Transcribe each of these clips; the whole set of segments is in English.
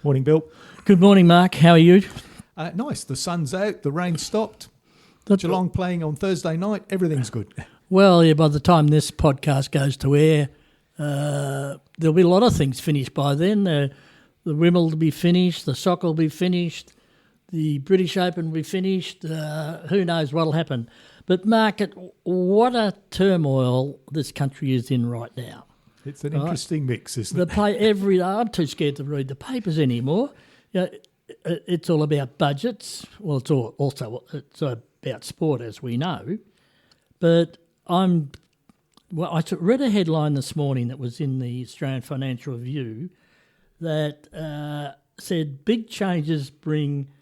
Morning, Bill. Good morning, Mark. How are you? Nice. The sun's out. The rain stopped. Geelong playing on Thursday night. Everything's good. Well, yeah, by the time this podcast goes to air, there'll be a lot of things finished by then. The Wimbledon will be finished. The soccer will be finished. The British Open will be finished. Who knows what will happen. But, Mark, what a turmoil this country is in right now. It's an interesting mix, isn't it? Every day, I'm too scared to read the papers anymore. It's all about budgets. Well, it's about sport, as we know. But I read a headline this morning that was in the Australian Financial Review that said big changes bring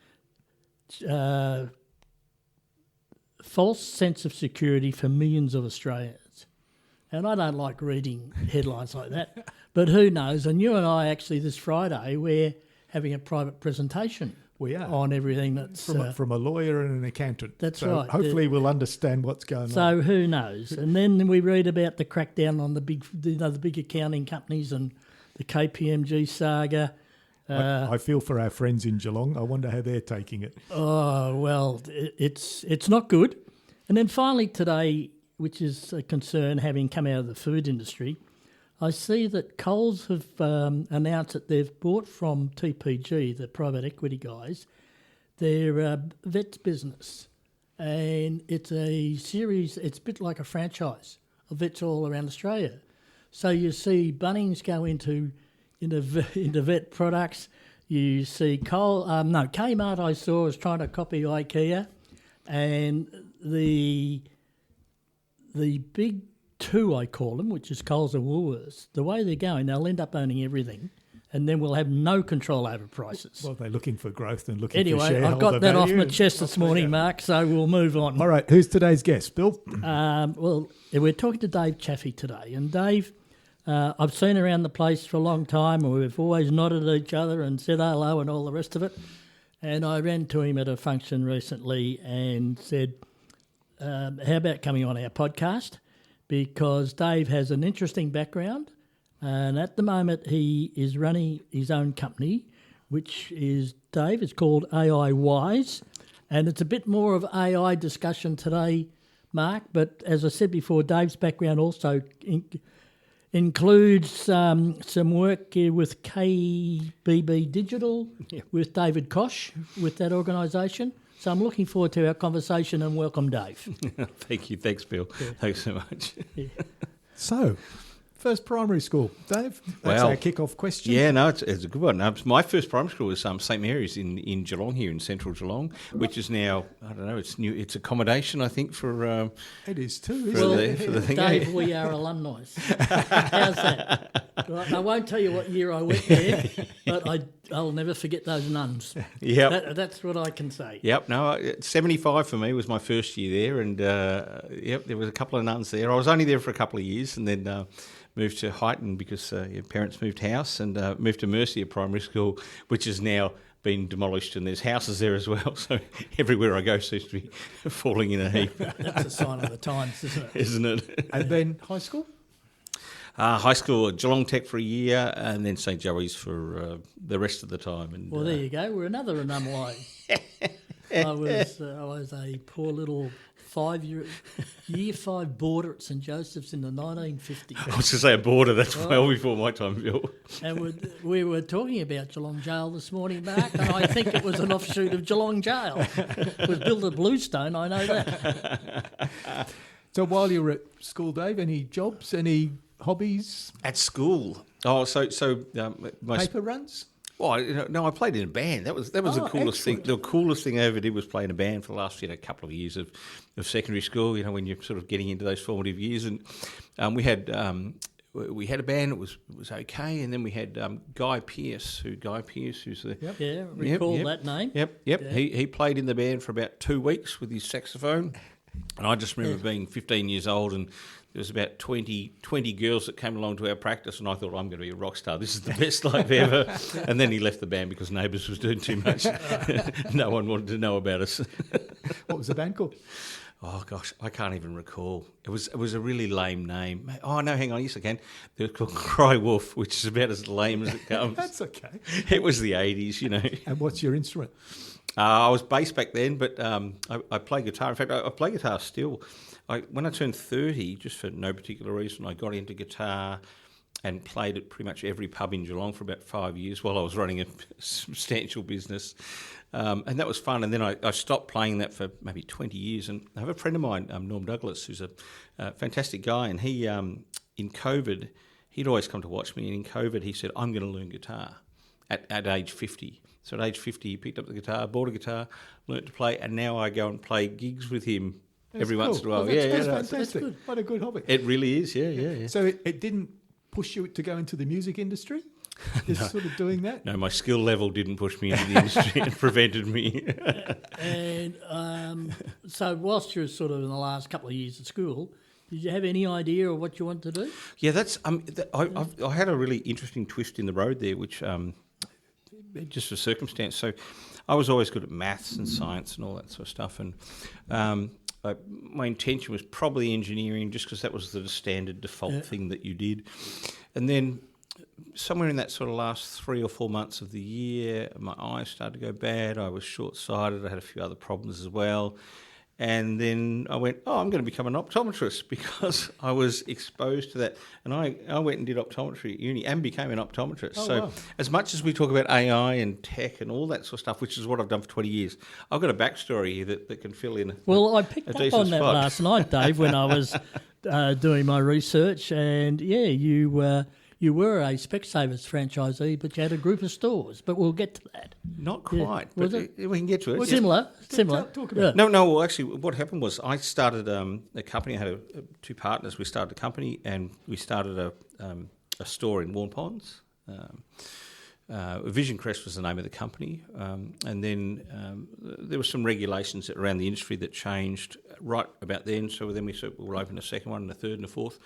false sense of security for millions of Australians. And I don't like reading headlines like that, but who knows? And you and I actually this Friday, we're having a private presentation. We are. On everything that's... From a lawyer and an accountant. That's so right. Hopefully we'll understand what's going on. So who knows? And then we read about the crackdown on the big accounting companies and the KPMG saga. I feel for our friends in Geelong. I wonder how they're taking it. Oh, well, it's not good. And then finally today, which is a concern having come out of the food industry, I see that Coles have announced that they've bought from TPG, the private equity guys, their vets business. And it's a series, it's a bit like a franchise of vets all around Australia. So you see Bunnings go into vet products. You see Kmart I saw is trying to copy IKEA. And the big two, I call them, which is Coles and Woolworths, the way they're going, they'll end up owning everything, and then we'll have no control over prices. Well, they're looking for growth and looking for shareholder Anyway, I've got that off my value chest this morning, Mark, so we'll move on. All right, who's today's guest, Bill? Well, we're talking to Dave Chaffey today, and Dave, I've seen around the place for a long time, and we've always nodded at each other and said hello and all the rest of it, and I ran to him at a function recently and said, how about coming on our podcast? Because Dave has an interesting background, and at the moment he is running his own company, which is, Dave, it's called AI Wise, and it's a bit more of AI discussion today, Mark, but as I said before, Dave's background also includes some work with KBB Digital, with David Koch, with that organisation. So I'm looking forward to our conversation, and welcome, Dave. Thank you. Thanks, Bill. Yeah. Thanks so much. Yeah. So, first primary school, Dave? That's our kick-off question. Yeah, no, it's a good one. My first primary school was St Mary's in Geelong, here in central Geelong, which is now, I don't know, it's new. It's accommodation, I think, for... it is too, isn't it? For the thing. Dave, we are alumni. How's that? I won't tell you what year I went there, but I'll never forget those nuns. Yep. That's what I can say. Yep, no, 75 for me was my first year there, and there was a couple of nuns there. I was only there for a couple of years, and then moved to Highton because your parents moved house, and moved to Mercia Primary School, which has now been demolished, and there's houses there as well, so everywhere I go seems to be falling in a heap. That's a sign of the times, isn't it? Isn't it? And then high school? High school at Geelong Tech for a year, and then St Joey's for the rest of the time. And well, there you go. We're another alumni. I was a poor little year 5 boarder at St Joseph's in the 1950s. I was going to say a boarder. That's well before my time, Bill. And we were talking about Geelong Jail this morning, Mark, and I think it was an offshoot of Geelong Jail. It was built at Bluestone, I know that. So while you were at school, Dave, any jobs, any hobbies? At school? Oh, Paper runs? Well, no, I played in a band. That was the coolest thing. The coolest thing I ever did was play in a band for the last couple of years of secondary school. You know, when you're sort of getting into those formative years, and we had a band. It was okay, and then we had Guy Pearce, who's the recall that name. Yep. Yeah. He played in the band for about 2 weeks with his saxophone, and I just remember being 15 years old and. There was about 20 girls that came along to our practice, and I thought, I'm going to be a rock star. This is the best life ever. And then he left the band because Neighbours was doing too much. No one wanted to know about us. What was the band called? Oh gosh, I can't even recall. It was a really lame name. Oh no, hang on, yes I can. It was called Cry Wolf, which is about as lame as it comes. That's okay. It was the 80s, you know. And what's your instrument? I was bass back then, but I play guitar. In fact, I play guitar still. When I turned 30, just for no particular reason, I got into guitar and played at pretty much every pub in Geelong for about 5 years while I was running a substantial business. And that was fun. And then I stopped playing that for maybe 20 years. And I have a friend of mine, Norm Douglas, who's a fantastic guy. And he, in COVID, he'd always come to watch me. And in COVID, he said, I'm going to learn guitar at age 50. So at age 50, he picked up the guitar, bought a guitar, learnt to play. And now I go and play gigs with him every once in a while. That's fantastic. That's good. What a good hobby. It really is, yeah. So it didn't push you to go into the music industry? Just sort of doing that? No, my skill level didn't push me into the industry and prevented me. And so whilst you were sort of in the last couple of years at school, did you have any idea of what you want to do? Yeah, that's. I had a really interesting twist in the road there, which just a circumstance. So I was always good at maths and science and all that sort of stuff, and my intention was probably engineering, just because that was the standard default thing that you did, and then somewhere in that sort of last 3 or 4 months of the year, my eyes started to go bad. I was short-sighted. I had a few other problems as well. And then I went, I'm going to become an optometrist, because I was exposed to that. And I went and did optometry at uni and became an optometrist. Wow. As much as we talk about AI and tech and all that sort of stuff, which is what I've done for 20 years, I've got a backstory here that can fill in I picked up on that last night, Dave, when I was doing my research. And, you were a SpecSavers franchisee, but you had a group of stores. But we'll get to that. Not quite, but we can get to it. Similar. Talk about it. No, well, actually, what happened was I started a company. I had two partners. We started a company, and we started a store in Warn Ponds. Vision Crest was the name of the company. And then there were some regulations around the industry that changed right about then. So then we said we'll open a second one, and a third, and a fourth.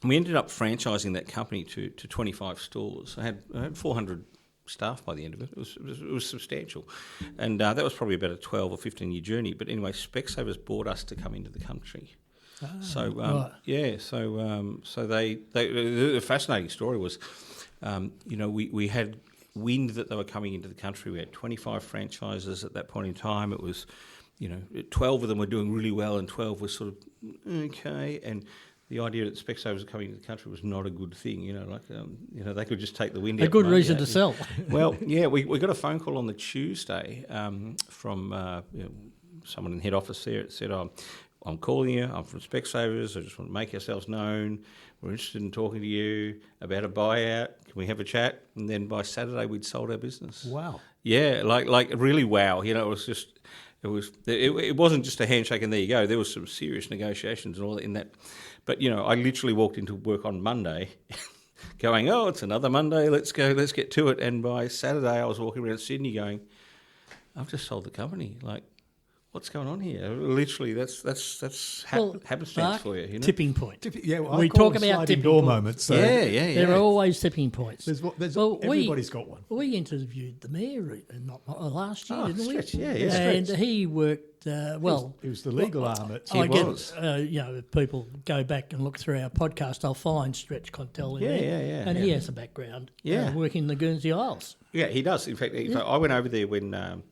We ended up franchising that company to 25 stores. I had 400 staff by the end of it. It was substantial. And that was probably about a 12 or 15-year journey. But anyway, SpecSavers bought us to come into the country. So the fascinating story was, we had wind that they were coming into the country. We had 25 franchises at that point in time. It was, 12 of them were doing really well, and 12 were sort of okay. And the idea that SpecSavers were coming into the country was not a good thing, they could just take the wind out. A good reason to sell. Well, yeah, we got a phone call on the Tuesday from someone in head office there. It said, I'm calling you, I'm from SpecSavers, I just want to make ourselves known. We're interested in talking to you about a buyout. Can we have a chat? And then by Saturday, we'd sold our business. Wow. Yeah, like really wow. It was just... It wasn't just a handshake and there you go. There was some serious negotiations and all that in that. But, I literally walked into work on Monday going, it's another Monday, let's go, let's get to it. And by Saturday I was walking around Sydney going, I've just sold the company. Like, what's going on here? Literally, that's happenstance for you. Tipping point. We talk about tipping door moments. So yeah. There are always tipping points. Everybody's got one. We interviewed the mayor last year, didn't we? Yeah. And he worked well. He was the legal arm at. If people go back and look through our podcast, they'll find Stretch Contel in there. Yeah. And he has a background working in the Guernsey Isles. Yeah, he does. In fact, I went over there when.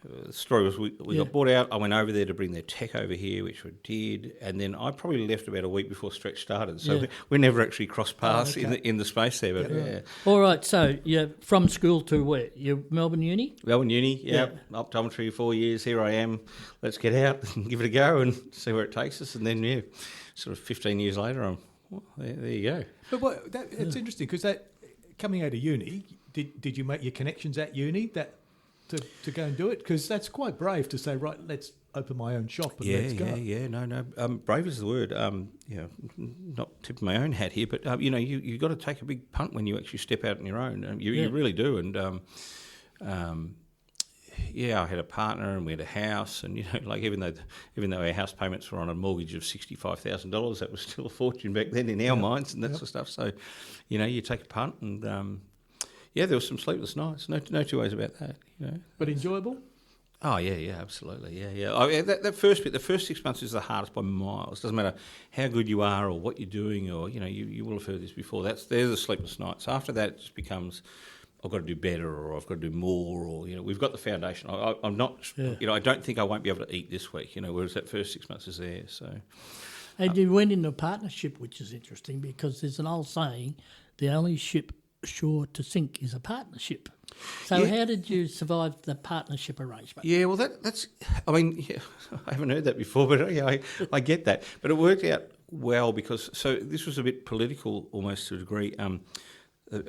The story was we got bought out. I went over there to bring their tech over here, which we did, and then I probably left about a week before Stretch started. So we never actually crossed paths in the space there. But All right, so you're from school to where? You're Melbourne Uni? Melbourne Uni, optometry 4 years. Here I am. Let's get out and give it a go and see where it takes us. And then sort of 15 years later, there you go. But it's interesting because coming out of uni, did you make your connections at uni to go and do it? Because that's quite brave to say, right, let's open my own shop and let's go. No. Brave is the word. Not tipping my own hat here, but you got to take a big punt when you actually step out on your own. You really do. And I had a partner and we had a house, and even though our house payments were on a mortgage of $65,000, that was still a fortune back then in our minds and that sort of stuff. So, you take a punt and. There was some sleepless nights. No two ways about that. But enjoyable? Oh yeah, absolutely, yeah. I mean, that first bit, the first 6 months is the hardest by miles. Doesn't matter how good you are or what you're doing, or you will have heard this before. There's the sleepless nights. After that, it just becomes, I've got to do better, or I've got to do more, or we've got the foundation. I'm not, I don't think I won't be able to eat this week. Whereas that first 6 months is there. So, and you went into a partnership, which is interesting because there's an old saying: the only ship sure to sink is a partnership. So how did you survive the partnership arrangement? Yeah, well, that's. I mean, I haven't heard that before, but I get that. But it worked out well because this was a bit political almost to a degree.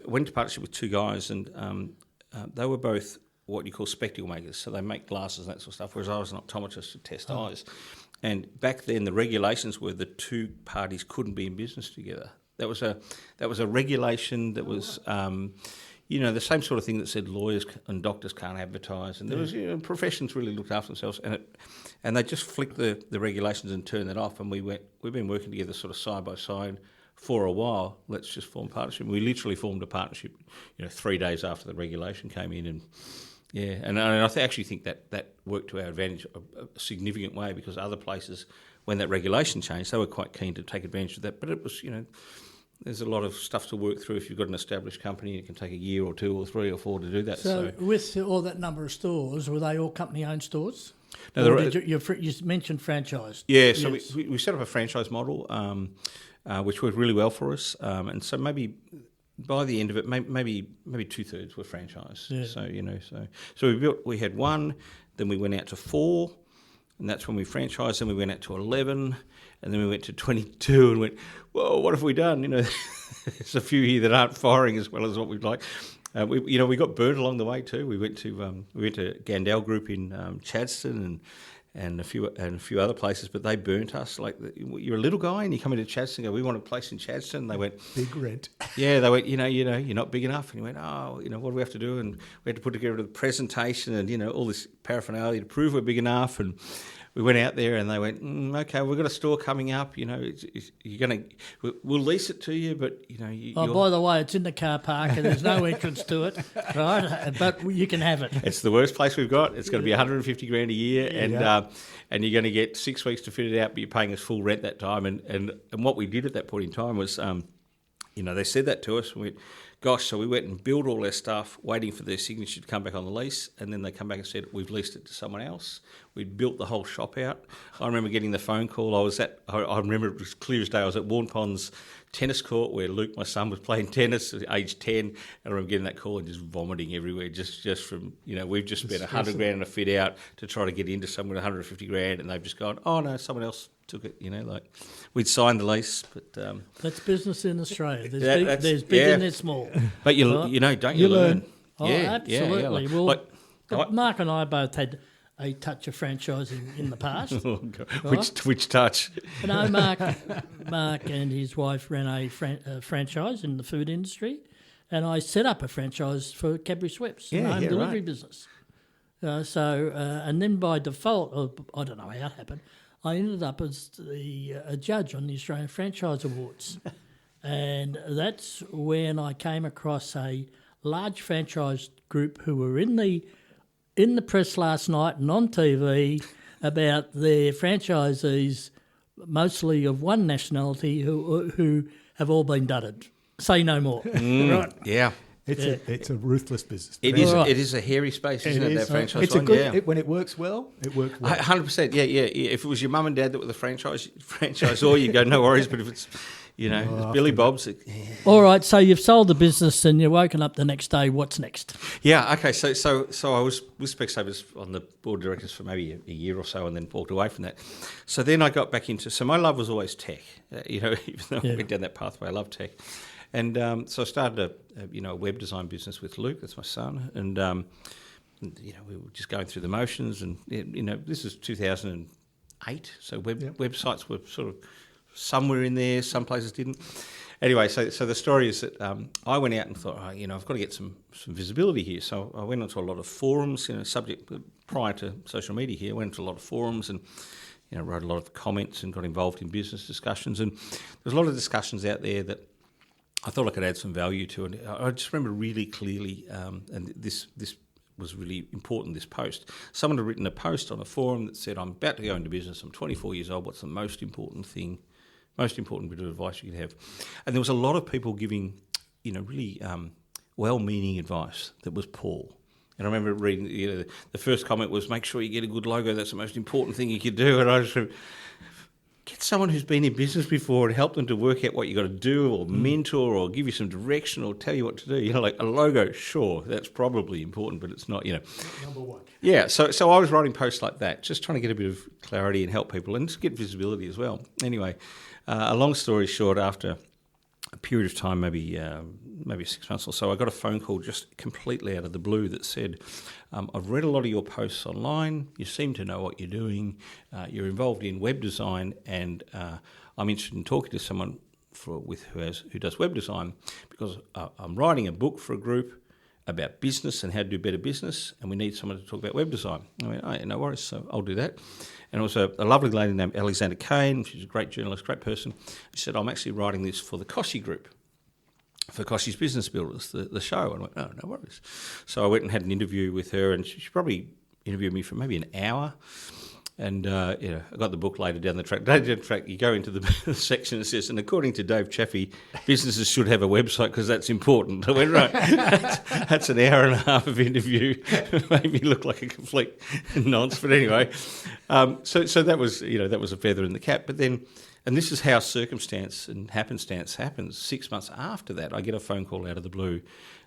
Went to partnership with two guys, and they were both what you call spectacle makers. So they make glasses and that sort of stuff. Whereas I was an optometrist to test eyes. And back then, the regulations were the two parties couldn't be in business together. That was a regulation that was. The same sort of thing that said lawyers and doctors can't advertise, and there was professions really looked after themselves, and they just flicked the regulations and turned that off. And we've been working together sort of side by side for a while. Let's just form a partnership. We literally formed a partnership, 3 days after the regulation came in, and I actually think that worked to our advantage a significant way because other places, when that regulation changed, they were quite keen to take advantage of that. But it was, there's a lot of stuff to work through. If you've got an established company, it can take a year or 2 or 3 or 4 to do that. So with all that number of stores, were they all company-owned stores? No, you mentioned franchise. Yeah, so yes. we set up a franchise model, which worked really well for us. And so maybe by the end of it, maybe 2/3 were franchise. Yeah. So we had 1, then we went out to 4, and that's when we franchised. Then we went out to 11. And then we went to 22 and went, whoa, what have we done? There's a few here that aren't firing as well as what we'd like. We got burnt along the way too. We went to Gandel Group in Chadstone and a few other places, but they burnt us. Like, you're a little guy and you come into Chadstone and go, we want a place in Chadstone. And they went, big rent. Yeah, they went, you're not big enough. And you went, what do we have to do? And we had to put together the presentation and, all this paraphernalia to prove we're big enough. And we went out there and they went, okay, we've got a store coming up. You're going to, we'll lease it to you, but by the way, it's in the car park and there's no entrance to it, right? But you can have it. It's the worst place we've got. It's going to be $150,000 a year, and you're going to get 6 weeks to fit it out, but you're paying us full rent that time. And what we did at that point in time was, they said that to us, and we went, gosh, so we went and built all their stuff, waiting for their signature to come back on the lease, and then they come back and said, we've leased it to someone else. We'd built the whole shop out. I remember getting the phone call. I remember it was clear as day. I was at Warren Ponds tennis court where Luke, my son, was playing tennis at age 10, and I remember getting that call and just vomiting everywhere, just from, we've just spent $100,000 on a fit out to try to get into somewhere with $150,000, and they've just gone, oh no, someone else took it, we'd signed the lease, but that's business in Australia. There's big and there's small. But you learn. Oh, yeah, absolutely. Yeah. Well, Mark and I both had a touch of franchising in the past. Which touch? No, Mark and his wife ran a franchise in the food industry, and I set up a franchise for Cadbury Schweppes, a home delivery business. And then by default, I don't know how it happened, I ended up as a judge on the Australian Franchise Awards. And that's when I came across a large franchise group who were in the press last night and on TV about their franchisees, mostly of one nationality, who have all been dudded. Say no more. Right? Yeah. It's a ruthless business. It is a hairy space, isn't it? That franchise. It's a good. When it works well, it works well. 100%. Yeah. If it was your mum and dad that were the franchisor, you'd go no worries. But if it's it's Billy Bob's. All right. So you've sold the business and you're woken up the next day. What's next? Yeah. Okay. So I was with SpecSavers on the board of directors for maybe a year or so, and then walked away from that. So then I got back into. So my love was always tech. Even though I went down that pathway, I love tech. And so I started a web design business with Luke, that's my son, and we were just going through the motions. And this is 2008, so websites were sort of somewhere in there, some places didn't. Anyway, so the story is that I went out and thought, I've got to get some visibility here. So I went onto a lot of forums, prior to social media here. I went into a lot of forums and wrote a lot of comments and got involved in business discussions. And there's a lot of discussions out there that I thought I could add some value to it. I just remember really clearly, and this was really important, this post. Someone had written a post on a forum that said, I'm about to go into business, I'm 24 years old, what's the most important bit of advice you can have? And there was a lot of people giving, really well-meaning advice that was poor. And I remember reading, the first comment was, make sure you get a good logo, that's the most important thing you could do. And I just went, get someone who's been in business before and help them to work out what you got to do, or mentor, or give you some direction, or tell you what to do. Like a logo, sure, that's probably important, but it's not, Number one. Yeah, so I was writing posts like that, just trying to get a bit of clarity and help people and just get visibility as well. Anyway, a long story short, after a period of time, maybe 6 months or so, I got a phone call just completely out of the blue that said, I've read a lot of your posts online, you seem to know what you're doing, you're involved in web design, and I'm interested in talking to someone who does web design, because I'm writing a book for a group about business and how to do better business, and we need someone to talk about web design. I went, oh, yeah, no worries, so I'll do that. And it was a lovely lady named Alexander Kane. She's a great journalist, great person. She said, I'm actually writing this for the Koshy Group, for Koshy's Business Builders, the show. And I went, oh, no worries. So I went and had an interview with her, and she probably interviewed me for maybe an hour. And, I got the book later down the track. You go into the section that says, and according to Dave Chaffey, businesses should have a website because that's important. I went, right, that's an hour and a half of interview. Made me look like a complete nonce. But anyway, so that was, that was a feather in the cap. But then, and this is how circumstance and happenstance happens. 6 months after that, I get a phone call out of the blue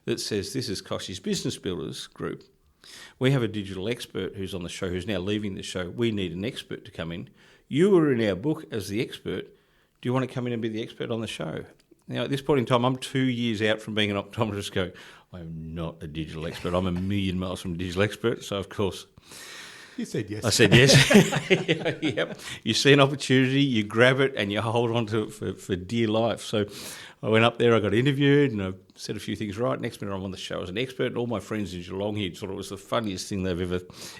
that says, this is Koshy's Business Builders Group. We have a digital expert who's on the show, who's now leaving the show. We need an expert to come in. You were in our book as the expert. Do you want to come in and be the expert on the show? Now, at this point in time, I'm 2 years out from being an optometrist going, I'm not a digital expert. I'm a million miles from a digital expert. So, of course, you said yes. I said yes. Yep. You see an opportunity, you grab it, and you hold on to it for dear life. So I went up there, I got interviewed, and I said a few things right. Next minute, I'm on the show as an expert, and all my friends in Geelong here thought it was the funniest thing they've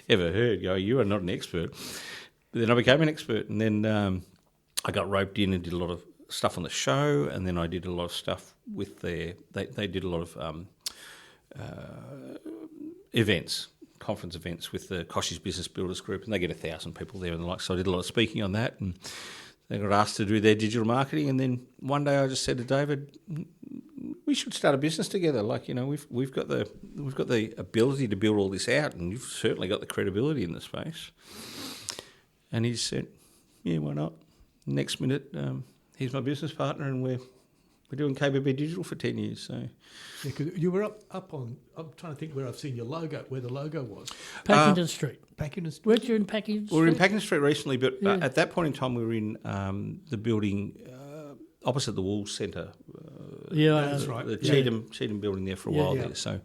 ever heard. Go, you are not an expert. But then I became an expert, and then I got roped in and did a lot of stuff on the show, and then I did a lot of stuff with they did a lot of events, conference events with the Koshy's Business Builders Group, and they get 1,000 people there and the like. So I did a lot of speaking on that, and they got asked to do their digital marketing. And then one day I just said to David, we should start a business together. Like, we've got the ability to build all this out, and you've certainly got the credibility in the space. And he said, yeah, why not? Next minute, he's my business partner, and we're doing KBB Digital for 10 years. So, yeah, because you were up on. I'm trying to think where I've seen your logo, where the logo was. Packington Street. Packington Street. Weren't you in Packington Street? We were in Packington Street recently, but at that point in time, we were in the building opposite the Wool Centre. That's right. The Cheetham building there for a while there. So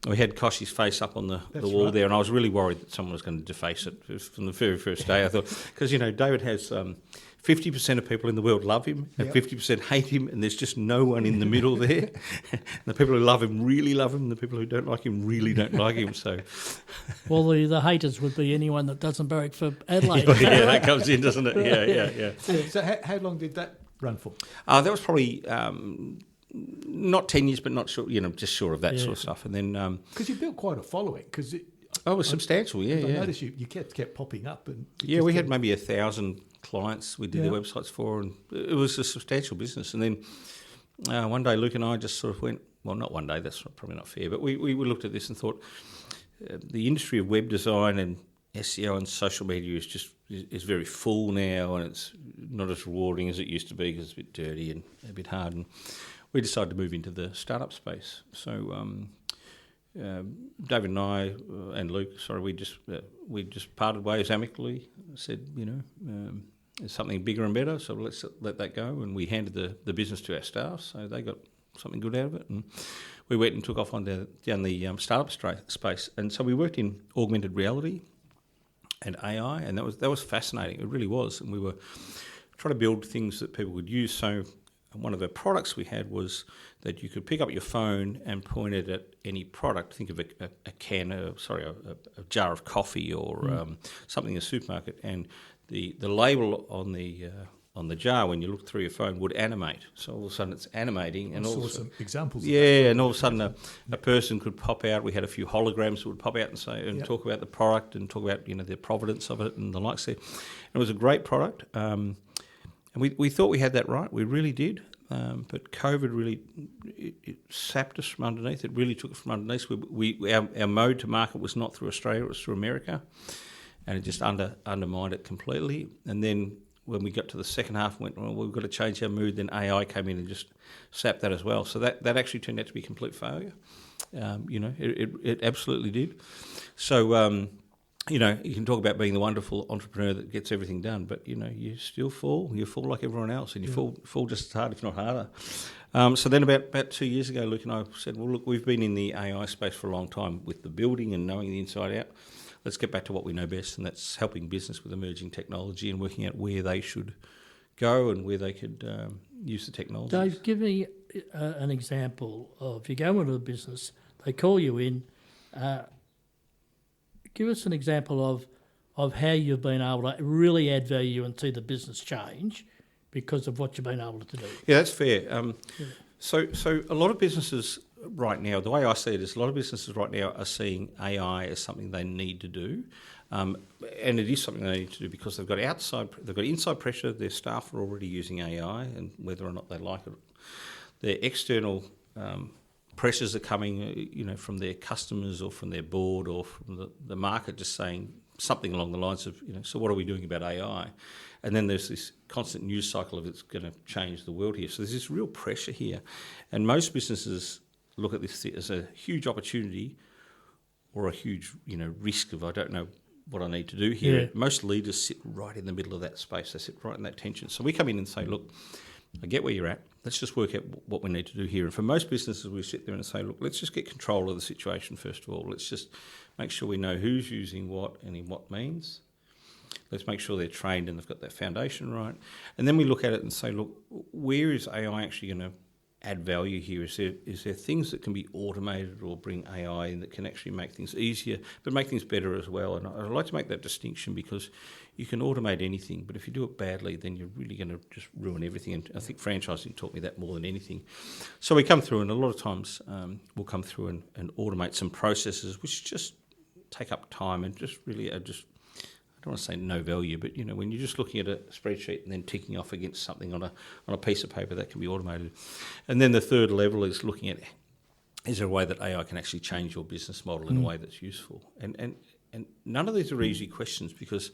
we had Koshy's face up on the wall there, and I was really worried that someone was going to deface it from the very first day. I thought, because, David has 50% of people in the world love him and 50% hate him, and there's just no one in the middle there. The people who love him really love him, the people who don't like him really don't like him. So, well, the haters would be anyone that doesn't barrack for Adelaide. Yeah, that comes in, doesn't it? Yeah. So how long did that run for? That was probably not 10 years, but not short. Just short of that sort of stuff. And then because you built quite a following, because it was substantial. I noticed you kept popping up, and we had maybe 1,000 clients we did the websites for, and it was a substantial business. And then one day Luke and I just sort of went, well, not one day, that's probably not fair, but we looked at this and thought the industry of web design and SEO and social media is very full now, and it's not as rewarding as it used to be because it's a bit dirty and a bit hard. And we decided to move into the startup space. So David and I and Luke, we just parted ways amicably. Said, there's something bigger and better, so let's let that go. And we handed the business to our staff, so they got something good out of it. And we went and took off down the startup space. And so we worked in augmented reality and AI, and that was fascinating. It really was. And we were trying to build things that people would use. So one of the products we had was that you could pick up your phone and point it at any product. Think of a jar of coffee or something in a supermarket, and the label on the on the jar when you look through your phone would animate. So all of a sudden it's animating, and I all saw of a sudden, some examples. yeah, and all of a sudden a person could pop out. We had a few holograms that would pop out and say and talk about the product and talk about the provenance of it and the likes there. And it was a great product, and we thought we had that right. We really did. But COVID really it sapped us from underneath. It really took it from underneath. Our mode to market was not through Australia; it was through America, and it just undermined it completely. And then when we got to the second half, we went, well, we've got to change our mood. Then AI came in and just sapped that as well. So that actually turned out to be a complete failure. It absolutely did. So. You can talk about being the wonderful entrepreneur that gets everything done, but, you still fall. You fall like everyone else, and you fall just as hard, if not harder. So then about 2 years ago, Luke and I said, well, look, we've been in the AI space for a long time with the building and knowing the inside out. Let's get back to what we know best, and that's helping business with emerging technology and working out where they should go and where they could use the technology. Dave, give me an example of, if you go into a business, they call you in, give us an example of how you've been able to really add value and see the business change because of what you've been able to do. Yeah, that's fair. So a lot of businesses right now, the way I see it is a lot of businesses right now are seeing AI as something they need to do. And it is something they need to do because they've got inside pressure. Their staff are already using AI, and whether or not they like it, their external pressures are coming, from their customers or from their board or from the market, just saying something along the lines of, so what are we doing about AI? And then there's this constant news cycle of it's going to change the world here. So there's this real pressure here. And most businesses look at this as a huge opportunity or a huge, risk of, I don't know what I need to do here. Yeah. Most leaders sit right in the middle of that space. They sit right in that tension. So we come in and say, look, I get where you're at. Let's just work out what we need to do here. And for most businesses, we sit there and say, look, let's just get control of the situation first of all. Let's just make sure we know who's using what and in what means. Let's make sure they're trained and they've got that foundation right. And then we look at it and say, look, where is AI actually going to add value here? Is there things that can be automated or bring AI in that can actually make things easier, but make things better as well? And I'd like to make that distinction because you can automate anything, but if you do it badly, then you're really going to just ruin everything. And I think franchising taught me that more than anything. So we come through, and a lot of times we'll come through and automate some processes which just take up time and just really are just, I don't want to say no value, but when you're just looking at a spreadsheet and then ticking off against something on a piece of paper, that can be automated. And then the third level is looking at, is there a way that AI can actually change your business model in a way that's useful? And none of these are easy questions because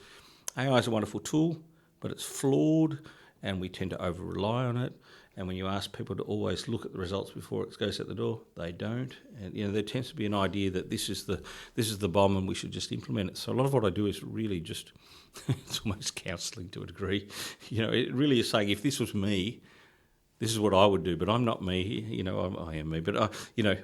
AI is a wonderful tool, but it's flawed and we tend to over-rely on it. And when you ask people to always look at the results before it goes out the door, they don't. And there tends to be an idea that this is the bomb and we should just implement it. So a lot of what I do is really just it's almost counselling to a degree. It really is saying if this was me, this is what I would do. But I'm not me. I am me. But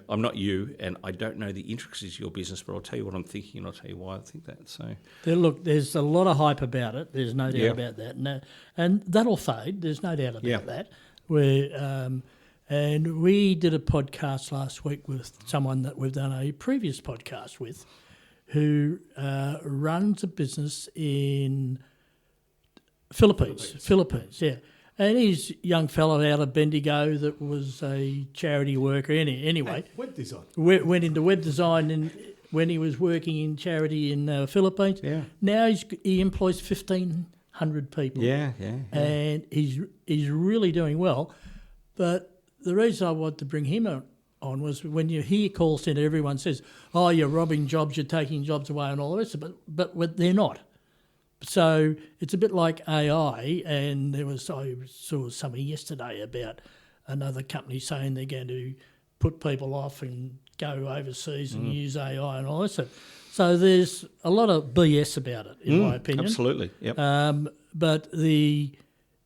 I'm not you, and I don't know the intricacies of your business. But I'll tell you what I'm thinking, and I'll tell you why I think that. So look, there's a lot of hype about it. There's no doubt about that, and that'll fade. There's no doubt about that. And we did a podcast last week with someone that we've done a previous podcast with, who runs a business in Philippines, yeah. And he's a young fellow out of Bendigo that was a charity worker. Anyway, web design. Went into web design when he was working in charity in the Philippines. Yeah. Now he employs 1,500 people. Yeah. And he's really doing well. But the reason I wanted to bring him on was when you hear call centre, everyone says, oh, you're robbing jobs, you're taking jobs away and all the rest of it. But they're not. So it's a bit like AI, and I saw something yesterday about another company saying they're going to put people off and go overseas and use AI and all that stuff. So there's a lot of BS about it, in my opinion. Absolutely, yep. But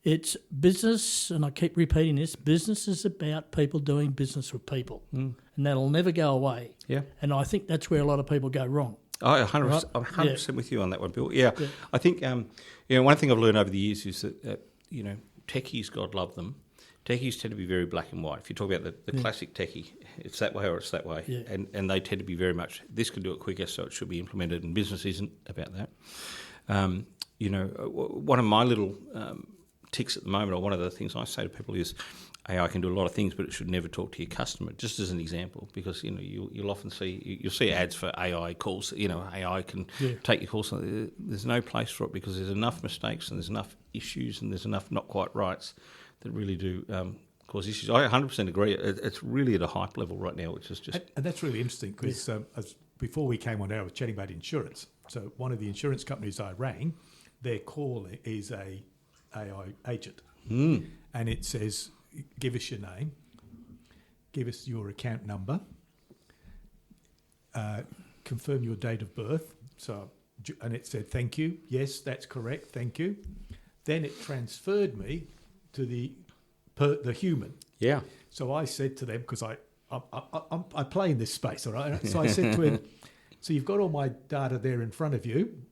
it's business, and I keep repeating this, business is about people doing business with people, and that'll never go away. Yeah. And I think that's where a lot of people go wrong. I'm 100% with you on that one, Bill. Yeah. I think one thing I've learned over the years is that techies, God love them, techies tend to be very black and white. If you talk about the classic techie, it's that way or it's that way. Yeah. And they tend to be very much, this can do it quicker, so it should be implemented, and business isn't about that. One of my little ticks at the moment, or one of the things I say to people is AI can do a lot of things, but it should never talk to your customer, just as an example, because you'll often you'll see ads for AI calls. AI can take your calls. There's no place for it because there's enough mistakes and there's enough issues and there's enough not quite rights that really do cause issues. I 100% agree. It's really at a hype level right now, which is just... And that's really interesting because before we came on air, I was chatting about insurance. So one of the insurance companies I rang, their call is a AI agent. And it says, give us your name, give us your account number, confirm your date of birth. And it said, thank you. Yes, that's correct. Thank you. Then it transferred me to the human. Yeah. So I said to them, because I play in this space, all right? So I said to him, so you've got all my data there in front of you.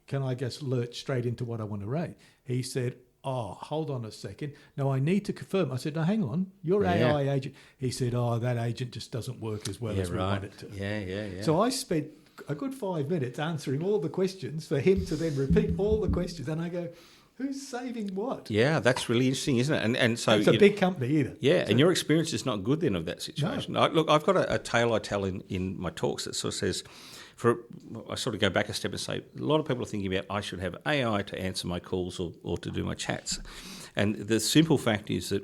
Can I just lurch straight into what I want to rate? He said, hold on a second. No, I need to confirm. I said, no, hang on. Your AI agent. He said, that agent just doesn't work as well as we want it to. Yeah. So I spent a good 5 minutes answering all the questions for him to then repeat all the questions. And I go, who's saving what? Yeah, that's really interesting, isn't it? And so it's a big company either. Yeah, and your experience is not good then of that situation. No. Look, I've got a tale I tell in my talks that sort of says, I sort of go back a step and say, a lot of people are thinking about I should have AI to answer my calls or to do my chats. And the simple fact is that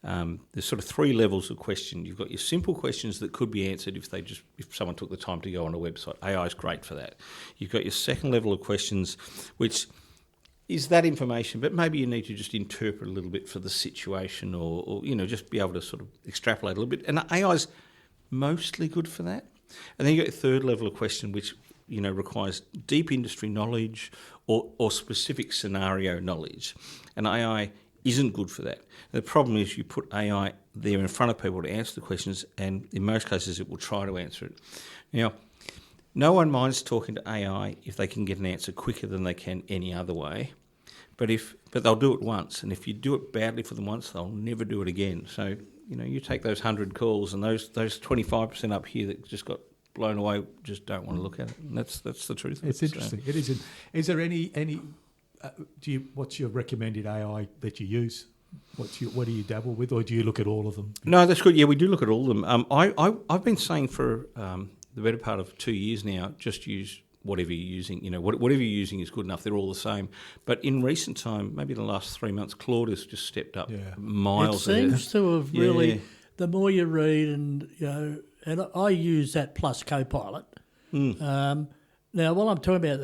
there's sort of three levels of question. You've got your simple questions that could be answered if someone took the time to go on a website. AI is great for that. You've got your second level of questions, which is that information, but maybe you need to just interpret a little bit for the situation or just be able to sort of extrapolate a little bit. And AI is mostly good for that. And then you get a third level of question, which requires deep industry knowledge or specific scenario knowledge. And AI isn't good for that. The problem is you put AI there in front of people to answer the questions, and in most cases it will try to answer it. Now, no one minds talking to AI if they can get an answer quicker than they can any other way. But they'll do it once, and if you do it badly for them once, they'll never do it again. So you take those 100 calls, and those 25% up here that just got blown away just don't want to look at it. And that's the truth. It's interesting. It is. Is there any? What's your recommended AI that you use? What do you dabble with, or do you look at all of them? No, that's good. Yeah, we do look at all of them. I've been saying for the better part of 2 years now, just use whatever you're using. Whatever you're using is good enough. They're all the same. But in recent time, maybe the last 3 months, Claude has just stepped up miles. It seems to have really. The more you read, and I use that plus Copilot. Now, while I'm talking about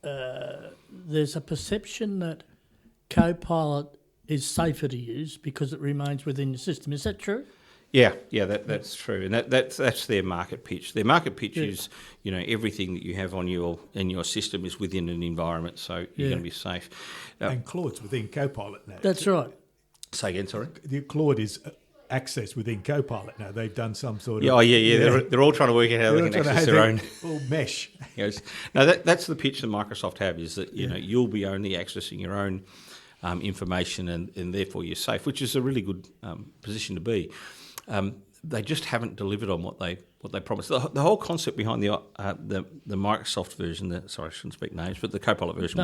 that, there's a perception that Copilot is safer to use because it remains within the system. Is that true? Yeah, that's true, and that's their market pitch. Their market pitch is, everything that you have on your system is within an environment, so you're going to be safe. And Claude's within Copilot now. That's right. Say again, sorry. Claude is access within Copilot now. They've done some sort of... They're all trying to work out how they can access their own... All mesh. Yes. No, that's the pitch that Microsoft have, is that, you'll be only accessing your own information and therefore you're safe, which is a really good position to be. They just haven't delivered on what they promised. The whole concept behind the Microsoft version, I shouldn't speak names, but the Copilot version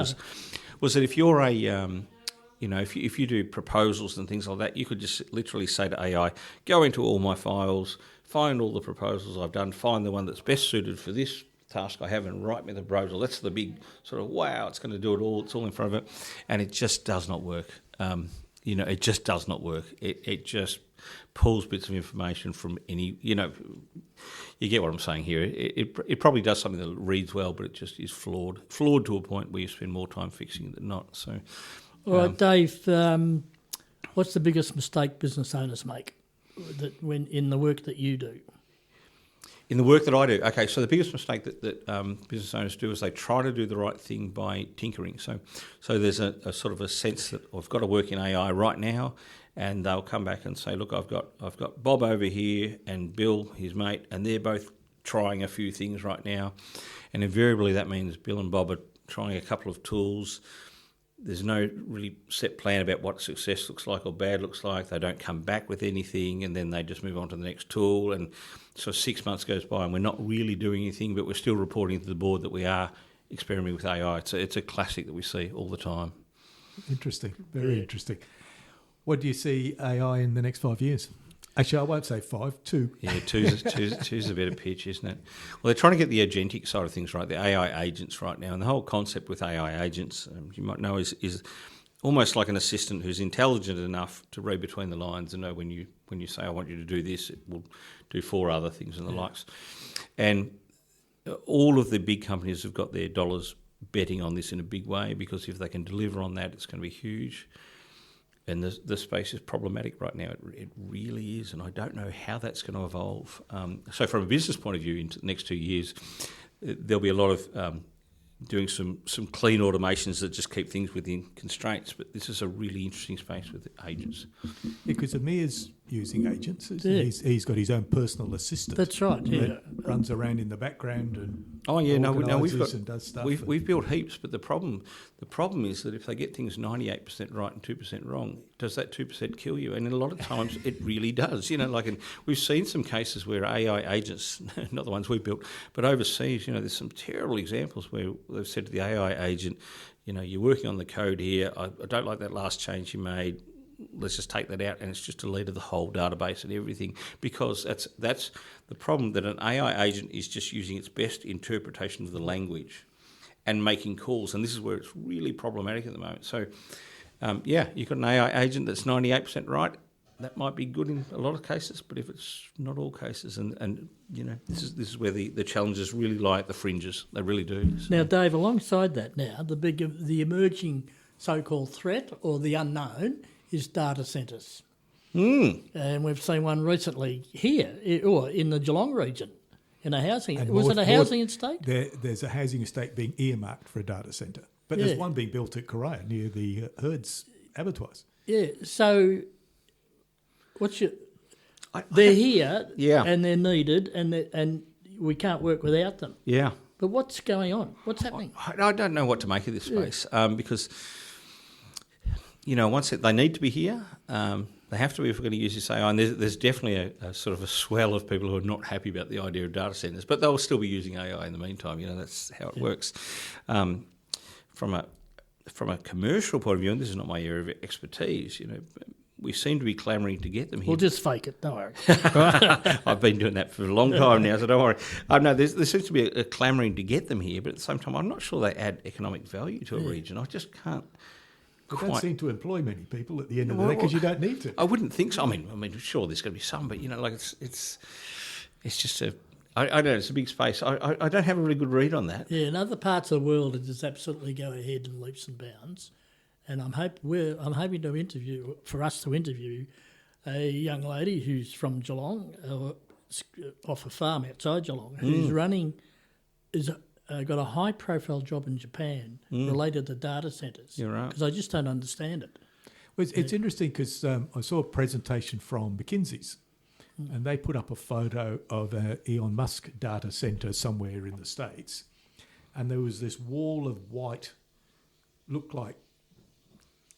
was that if you're if you do proposals and things like that, you could just literally say to AI, go into all my files, find all the proposals I've done, find the one that's best suited for this task I have, and write me the proposal. That's the big sort of, wow, it's going to do it all. It's all in front of it. And it just does not work. It just does not work. It just pulls bits of information from any, you get what I'm saying here. It probably does something that reads well, but it just is flawed to a point where you spend more time fixing it than not. So, all right, Dave, what's the biggest mistake business owners make when in the work that you do? In the work that I do, okay, so the biggest mistake that business owners do is they try to do the right thing by tinkering. So there's a sort of a sense that I've got to work in AI right now, and they'll come back and say, look, I've got Bob over here and Bill, his mate, and they're both trying a few things right now. And invariably that means Bill and Bob are trying a couple of tools. There's no really set plan about what success looks like or bad looks like. They don't come back with anything, and then they just move on to the next tool. And so 6 months goes by and we're not really doing anything, but we're still reporting to the board that we are experimenting with AI. It's a classic that we see all the time. Interesting. Very interesting. What do you see AI in the next 5 years? Actually, I won't say 5, 2. Yeah, two's a better pitch, isn't it? Well, they're trying to get the agentic side of things right, the AI agents right now. And the whole concept with AI agents, you might know, is almost like an assistant who's intelligent enough to read between the lines and know when you say, I want you to do this, it will do 4 other things and the likes. And all of the big companies have got their dollars betting on this in a big way, because if they can deliver on that, it's going to be huge. And the space is problematic right now. It really is, and I don't know how that's going to evolve. So from a business point of view, in the next 2 years, there'll be a lot of doing some clean automations that just keep things within constraints. But this is a really interesting space with agents. Because Amir's using agents. Yeah. He's got his own personal assistant. That's right. Yeah. That runs around in the background and organises and does stuff. We've built heaps, but the problem is that if they get things 98% right and 2% wrong, does that 2% kill you? And a lot of times it really does. We've seen some cases where AI agents, not the ones we've built, but overseas, there's some terrible examples where they've said to the AI agent, you're working on the code here. I don't like that last change you made. Let's just take that out, and it's just deleted the whole database and everything, because that's the problem, that an AI agent is just using its best interpretation of the language and making calls, and this is where it's really problematic at the moment. So, you've got an AI agent that's 98% right. That might be good in a lot of cases, but if it's not all cases, and this is where the challenges really lie at the fringes. They really do. So. Now, Dave, alongside that, the emerging so-called threat or the unknown is data centres. And we've seen one recently here, or in the Geelong region, in a housing. Was it a housing estate? There's a housing estate being earmarked for a data centre. But there's one being built at Corea near the herds abattoirs. Yeah, so they're here and they're needed and we can't work without them. Yeah. But what's going on? What's happening? I don't know what to make of this space because... once they need to be here, they have to be if we're going to use this AI. And there's definitely a sort of a swell of people who are not happy about the idea of data centres, but they'll still be using AI in the meantime. That's how it works. From a commercial point of view, and this is not my area of expertise, we seem to be clamouring to get them here. We'll just fake it, don't worry. I've been doing that for a long time now, so don't worry. No, there seems to be a clamouring to get them here, but at the same time, I'm not sure they add economic value to a region. I just can't. They don't seem to employ many people at the end of the day because you don't need to. I wouldn't think so. I mean, sure, there's going to be some, but it's just I don't know. It's a big space. I don't have a really good read on that. Yeah, in other parts of the world, it just absolutely go ahead in leaps and bounds. And I'm hoping to interview a young lady who's from Geelong, off a farm outside Geelong, who's got a high-profile job in Japan related to data centres. You're right. Because I just don't understand it. Well, it's interesting because I saw a presentation from McKinsey's and they put up a photo of an Elon Musk data centre somewhere in the States, and there was this wall of white, looked like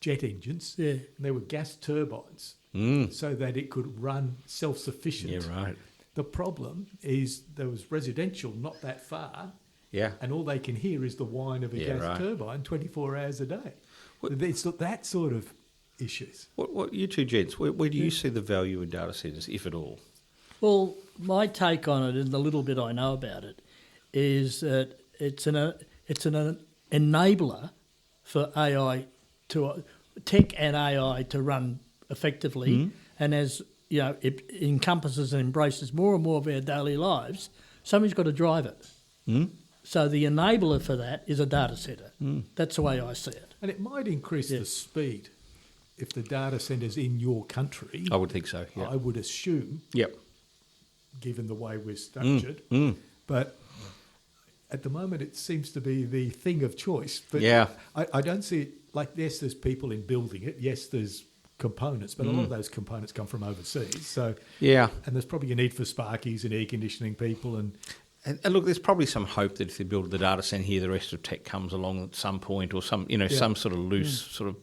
jet engines. Yeah. And there were gas turbines so that it could run self-sufficient. Yeah, right. The problem is there was residential not that far. Yeah. And all they can hear is the whine of a gas turbine 24 hours a day. It's that sort of issues. What you two gents, where do you see the value in data centres, if at all? Well, my take on it, and the little bit I know about it, is that it's an enabler for AI tech and AI to run effectively, and as it encompasses and embraces more and more of our daily lives, somebody's got to drive it. So the enabler for that is a data centre. That's the way I see it. And it might increase the speed if the data centre's in your country. I would think so, yeah. I would assume, given the way we're structured. But at the moment it seems to be the thing of choice. But I don't see it like, yes, there's people in building it. Yes, there's components, but a lot of those components come from overseas. So and there's probably a need for sparkies and air conditioning people and look, there's probably some hope that if they build the data centre here, the rest of tech comes along at some point, or some some sort of loose sort of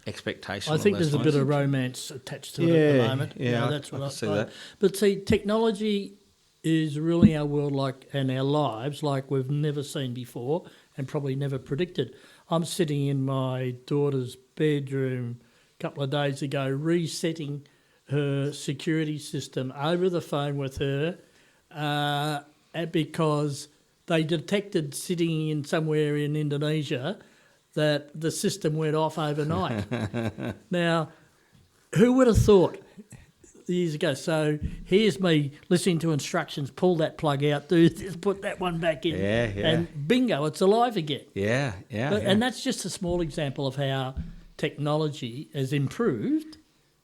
expectation. I think there's a bit of romance attached to it at the moment. Yeah, that's what I see that. But see, technology is ruling our world and our lives like we've never seen before and probably never predicted. I'm sitting in my daughter's bedroom a couple of days ago, resetting her security system over the phone with her because they detected sitting in somewhere in Indonesia that the system went off overnight. Now, who would have thought years ago? So here's me listening to instructions, pull that plug out, do this, put that one back in, and bingo, it's alive again. And that's just a small example of how technology has improved,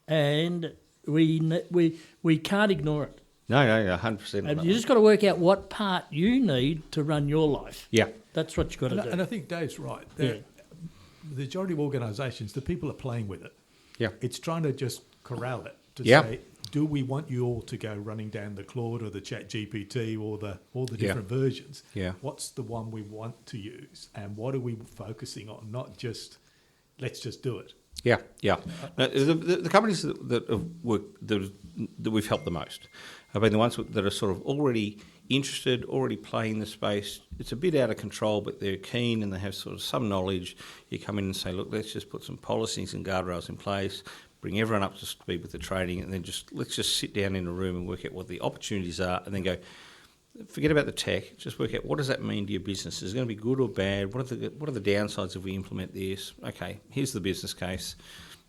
and we can't ignore it. No, 100%. And you just got to work out what part you need to run your life. Yeah. That's what you've got to do. And I think Dave's right. The majority of organisations, the people are playing with it. Yeah. It's trying to just corral it to Yeah. say, do we want you all to go running down the Claude or the Chat GPT or all the different versions? Yeah. What's the one we want to use, and what are we focusing on? Not just let's just do it. Yeah. Now, the companies that have worked, that we've helped the most have been the ones that are sort of already interested, already playing the space. It's a bit out of control, but they're keen and they have sort of some knowledge. You come in and say, look, let's just put some policies and guardrails in place, bring everyone up to speed with the training, and then let's just sit down in a room and work out what the opportunities are, and then go, forget about the tech, just work out what does that mean to your business. Is it going to be good or bad? What are the downsides if we implement this? Okay, here's the business case.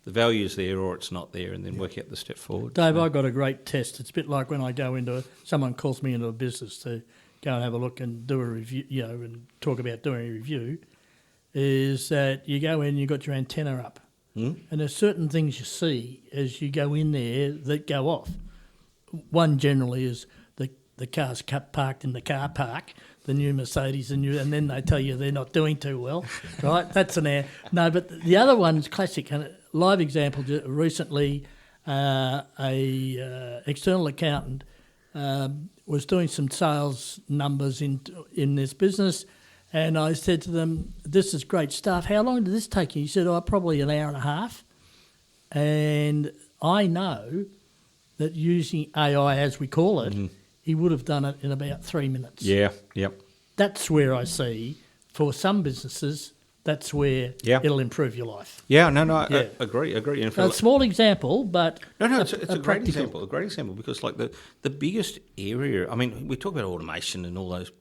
The value is there or it's not there, and then work out the step forward. Dave, I got a great test. It's a bit like when I go someone calls me into a business to go and have a look and do a review, and talk about doing a review, is that you go in, you've got your antenna up, and there's certain things you see as you go in there that go off. One generally is the car's parked in the car park, the new Mercedes, and then they tell you they're not doing too well, right? That's an air. No, but the other one's classic. And a live example recently, a external accountant was doing some sales numbers in this business, and I said to them, "This is great stuff. How long did this take you?" He said, "Probably an hour and a half." And I know that using AI, as we call it, he would have done it in about 3 minutes. Yeah, yep. That's where I see, for some businesses, that's where it'll improve your life. Yeah, I agree. And A small example, but it's a great example. A great example because, like, the biggest area. I mean, we talk about automation and all those.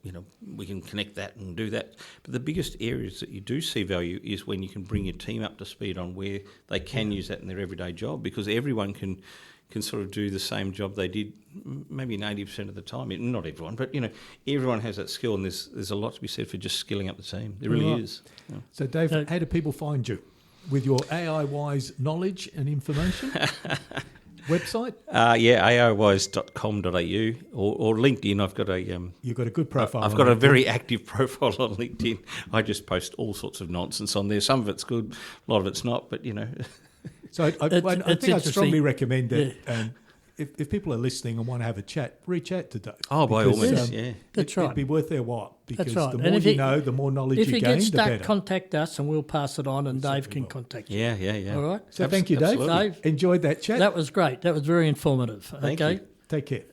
We can connect that and do that. But the biggest areas that you do see value is when you can bring your team up to speed on where they can use that in their everyday job, because everyone can sort of do the same job they did maybe 80% of the time. Not everyone, but everyone has that skill, and there's a lot to be said for just skilling up the team. There really is. Yeah. So Dave, how do people find you? With your AI-wise knowledge and information? Website? aiwise.com.au or LinkedIn. I've got You've got a good profile. I've got a very active profile on LinkedIn. I just post all sorts of nonsense on there. Some of it's good, a lot of it's not, but So I think I'd strongly recommend that if people are listening and want to have a chat, reach out to Dave. Oh, by all means, That's right. It'd be worth their while, because That's right. the more you know, the more knowledge you gain, the better. If you get stuck, contact us and we'll pass it on, and Dave can contact you. Yeah. All right? So thank you, Dave. Dave. Enjoyed that chat. That was great. That was very informative. Thank you. Take care.